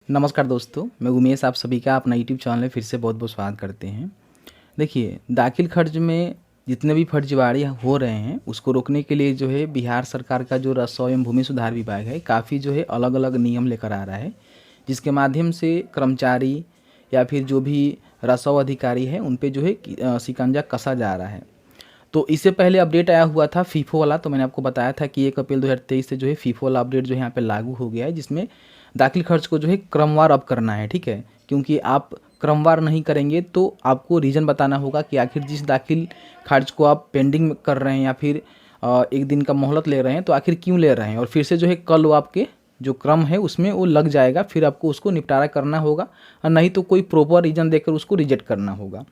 नमस्कार दोस्तों, मैं उमेश आप सभी का अपना यूट्यूब चैनल में फिर से बहुत बहुत स्वागत करते हैं। देखिए, दाखिल खर्च में जितने भी फर्जीवाड़े हो रहे हैं उसको रोकने के लिए जो है बिहार सरकार का जो राजस्व एवं भूमि सुधार विभाग है काफ़ी जो है अलग अलग नियम लेकर आ रहा है, जिसके माध्यम से कर्मचारी या फिर जो भी राजस्व अधिकारी है उन पे जो है शिकंजा कसा जा रहा है। तो इससे पहले अपडेट आया हुआ था फीफो वाला, तो मैंने आपको बताया था कि 1 अप्रैल 2023 से जो है फीफो वाला अपडेट जो है यहाँ पे लागू हो गया है, जिसमें दाखिल खर्च को जो है क्रमवार अब करना है। ठीक है, क्योंकि आप क्रमवार नहीं करेंगे तो आपको रीज़न बताना होगा कि आखिर जिस दाखिल खर्च को आप पेंडिंग में कर रहे हैं या फिर एक दिन का मोहलत ले रहे हैं तो आखिर क्यों ले रहे हैं, और फिर से जो है कल वो आपके जो क्रम है उसमें वो लग जाएगा, फिर आपको उसको निपटारा करना होगा, और नहीं तो कोई प्रॉपर रीज़न देकर उसको रिजेक्ट करना होगा।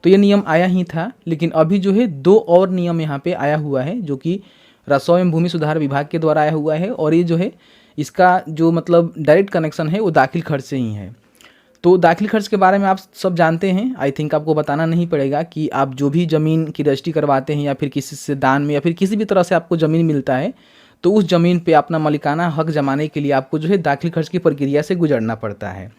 तो ये नियम आया ही था, लेकिन अभी जो है 2 और नियम यहाँ पे आया हुआ है जो कि राजस्व एवं भूमि सुधार विभाग के द्वारा आया हुआ है, और ये जो है इसका जो मतलब डायरेक्ट कनेक्शन है वो दाखिल खर्च से ही है। तो दाखिल खर्च के बारे में आप सब जानते हैं, आई थिंक आपको बताना नहीं पड़ेगा कि आप जो भी ज़मीन की रजिस्ट्री करवाते हैं या फिर किसी से दान में या फिर किसी भी तरह से आपको ज़मीन मिलता है तो उस ज़मीन पे अपना मालिकाना हक जमाने के लिए आपको जो है दाखिल खर्च की प्रक्रिया से गुजरना पड़ता है।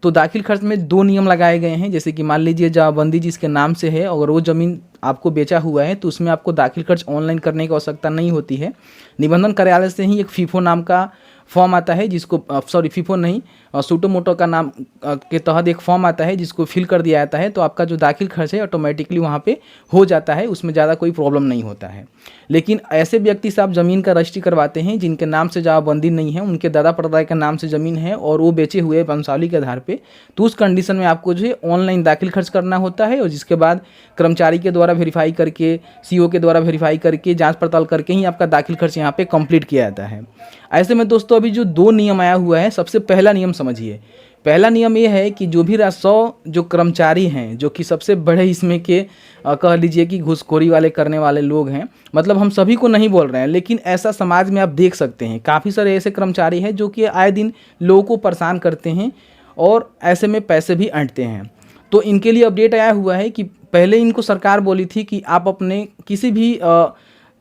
तो दाखिल खर्च में 2 नियम लगाए गए हैं, जैसे कि मान लीजिए जमाबंदी जिसके नाम से है, अगर वो ज़मीन आपको बेचा हुआ है तो उसमें आपको दाखिल खर्च ऑनलाइन करने की आवश्यकता नहीं होती है। निबंधन कार्यालय से ही एक फीफो नाम का फॉर्म आता है जिसको फीफो नहीं, सूटो मोटो का नाम के तहत एक फॉर्म आता है जिसको फिल कर दिया जाता है, तो आपका जो दाखिल खर्च है ऑटोमेटिकली वहाँ पे हो जाता है, उसमें ज़्यादा कोई प्रॉब्लम नहीं होता है। लेकिन ऐसे व्यक्ति से आप ज़मीन का रजिस्ट्री करवाते हैं जिनके नाम से जमाबंदी नहीं है, उनके दादा परदादा के नाम से ज़मीन है और वो बेचे हुए वंशावली के आधार पर, तो उस कंडीशन में आपको जो है ऑनलाइन दाखिल खर्च करना होता है, और जिसके बाद कर्मचारी के द्वारा वेरीफाई करके, सीओ के द्वारा वेरीफाई करके, जांच पड़ताल करके ही आपका दाखिल खर्च यहाँ पे कंप्लीट किया जाता है। ऐसे में दोस्तों अभी जो 2 नियम आया हुआ है, सबसे पहला नियम समझिए। पहला नियम ये है कि जो भी राजस्व जो कर्मचारी हैं, जो कि सबसे बड़े इसमें के कह लीजिए कि घूसखोरी वाले करने वाले लोग हैं, मतलब हम सभी को नहीं बोल रहे हैं, लेकिन ऐसा समाज में आप देख सकते हैं काफ़ी सारे ऐसे कर्मचारी हैं जो कि आए दिन लोगों को परेशान करते हैं और ऐसे में पैसे भी ऐंठते हैं। तो इनके लिए अपडेट आया हुआ है कि पहले इनको सरकार बोली थी कि आप अपने किसी भी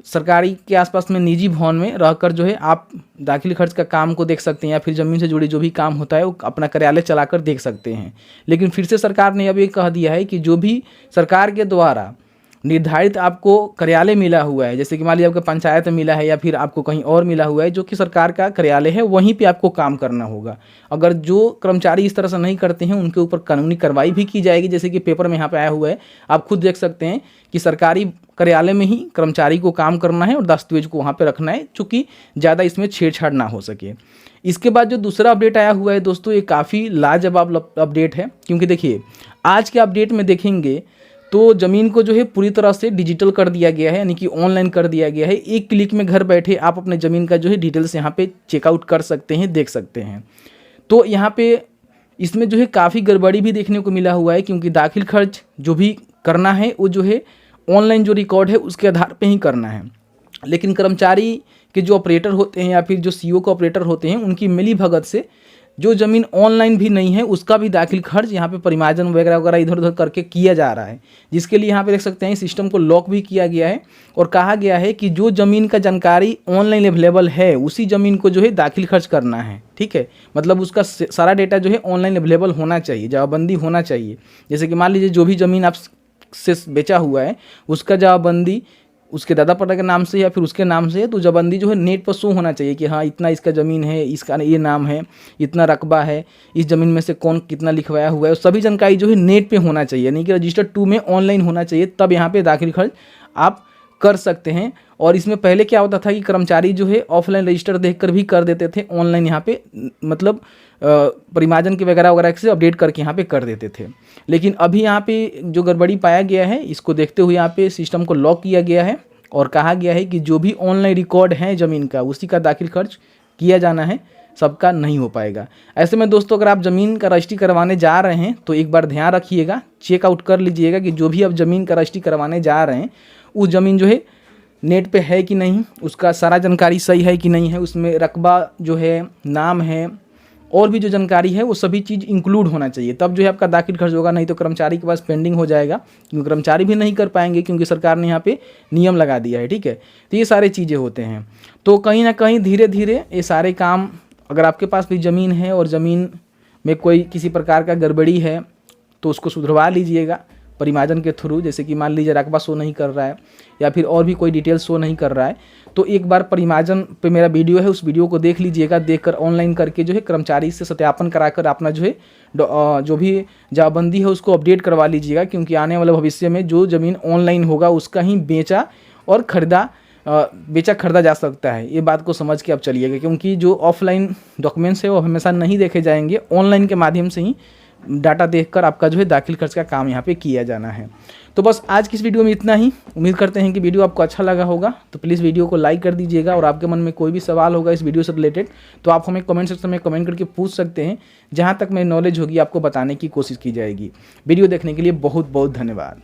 सरकारी के आसपास में निजी भवन में रहकर जो है आप दाखिल खर्च का काम को देख सकते हैं, या फिर ज़मीन से जुड़ी जो भी काम होता है वो अपना कार्यालय चलाकर देख सकते हैं। लेकिन फिर से सरकार ने अब ये कह दिया है कि जो भी सरकार के द्वारा निर्धारित आपको कार्यालय मिला हुआ है, जैसे कि मान लीजिए आपको पंचायत में मिला है या फिर आपको कहीं और मिला हुआ है जो कि सरकार का कार्यालय है, वहीं पे आपको काम करना होगा। अगर जो कर्मचारी इस तरह से नहीं करते हैं उनके ऊपर कानूनी कार्रवाई भी की जाएगी, जैसे कि पेपर में यहाँ पे आया हुआ है, आप खुद देख सकते हैं कि सरकारी कार्यालय में ही कर्मचारी को काम करना है और दस्तावेज को वहाँ पे रखना है, चूँकि ज़्यादा इसमें छेड़छाड़ ना हो सके। इसके बाद जो दूसरा अपडेट आया हुआ है दोस्तों, ये काफ़ी लाजवाब अपडेट है, क्योंकि देखिए आज के अपडेट में देखेंगे तो ज़मीन को जो है पूरी तरह से डिजिटल कर दिया गया है, यानी कि ऑनलाइन कर दिया गया है। एक क्लिक में घर बैठे आप अपने ज़मीन का जो है डिटेल्स यहाँ पे चेकआउट कर सकते हैं, देख सकते हैं। तो यहाँ पे इसमें जो है काफ़ी गड़बड़ी भी देखने को मिला हुआ है, क्योंकि दाखिल खर्च जो भी करना है वो जो है ऑनलाइन जो रिकॉर्ड है उसके आधार पे ही करना है। लेकिन कर्मचारी के जो ऑपरेटर होते हैं या फिर जो सीओ के ऑपरेटर होते हैं, उनकी मिली भगत से जो ज़मीन ऑनलाइन भी नहीं है उसका भी दाखिल खर्च यहाँ पे परिमार्जन वगैरह वगैरह इधर उधर करके किया जा रहा है, जिसके लिए यहाँ पे देख सकते हैं सिस्टम को लॉक भी किया गया है और कहा गया है कि जो ज़मीन का जानकारी ऑनलाइन अवेलेबल है उसी ज़मीन को जो है दाखिल खर्च करना है। ठीक है, मतलब उसका सारा डेटा जो है ऑनलाइन अवेलेबल होना चाहिए, जमाबंदी होना चाहिए। जैसे कि मान लीजिए जो भी ज़मीन आप से बेचा हुआ है उसका जमाबंदी उसके दादा परदादा के नाम से या फिर उसके नाम से है, तो जमाबंदी जो है नेट पर शो होना चाहिए कि हाँ इतना इसका ज़मीन है, इसका ये नाम है, इतना रकबा है, इस ज़मीन में से कौन कितना लिखवाया हुआ है, सभी जानकारी जो है नेट पे होना चाहिए, यानी कि रजिस्टर 2 में ऑनलाइन होना चाहिए, तब यहाँ पे दाखिल खर्च आप कर सकते हैं। और इसमें पहले क्या होता था कि कर्मचारी जो है ऑफलाइन रजिस्टर देखकर भी कर देते थे, ऑनलाइन यहाँ पे मतलब परिमार्जन के वगैरह वगैरह से अपडेट करके यहाँ पे कर देते थे। लेकिन अभी यहाँ पे जो गड़बड़ी पाया गया है, इसको देखते हुए यहाँ पे सिस्टम को लॉक किया गया है और कहा गया है कि जो भी ऑनलाइन रिकॉर्ड है ज़मीन का उसी का दाखिल खर्च किया जाना है, सबका नहीं हो पाएगा। ऐसे में दोस्तों अगर आप ज़मीन का रजिस्ट्री करवाने जा रहे हैं तो एक बार ध्यान रखिएगा, चेकआउट कर लीजिएगा कि जो भी आप ज़मीन का रजिस्ट्री करवाने जा रहे हैं उस ज़मीन जो है नेट पे है कि नहीं, उसका सारा जानकारी सही है कि नहीं है, उसमें रकबा जो है, नाम है और भी जो जानकारी है वो सभी चीज़ इंक्लूड होना चाहिए, तब जो है आपका दाखिल खर्च होगा। नहीं तो कर्मचारी के पास पेंडिंग हो जाएगा, क्योंकि कर्मचारी भी नहीं कर पाएंगे क्योंकि सरकार ने यहाँ पे नियम लगा दिया है। ठीक है, तो ये सारे चीज़ें होते हैं। तो कहीं ना कहीं धीरे धीरे ये सारे काम, अगर आपके पास भी ज़मीन है और ज़मीन में कोई किसी प्रकार का गड़बड़ी है तो उसको सुधरवा लीजिएगा परिमार्जन के थ्रू। जैसे कि मान लीजिए रकबा शो नहीं कर रहा है या फिर और भी कोई डिटेल शो नहीं कर रहा है, तो एक बार परिमार्जन पे मेरा वीडियो है, उस वीडियो को देख लीजिएगा। देखकर ऑनलाइन करके जो है कर्मचारी से सत्यापन कराकर अपना जो है जो भी जमाबंदी है उसको अपडेट करवा लीजिएगा, क्योंकि आने वाले भविष्य में जो ज़मीन ऑनलाइन होगा उसका ही बेचा खरीदा जा सकता है। ये बात को समझ के आप चलिएगा, क्योंकि जो ऑफलाइन डॉक्यूमेंट्स है वो हमेशा नहीं देखे जाएंगे, ऑनलाइन के माध्यम से ही डाटा देखकर आपका जो है दाखिल खर्च का काम यहाँ पे किया जाना है। तो बस आज की इस वीडियो में इतना ही। उम्मीद करते हैं कि वीडियो आपको अच्छा लगा होगा, तो प्लीज़ वीडियो को लाइक कर दीजिएगा। और आपके मन में कोई भी सवाल होगा इस वीडियो से रिलेटेड तो आप हमें कमेंट सेक्शन में कमेंट करके पूछ सकते हैं। जहाँ तक मेरी नॉलेज होगी आपको बताने की कोशिश की जाएगी। वीडियो देखने के लिए बहुत बहुत धन्यवाद।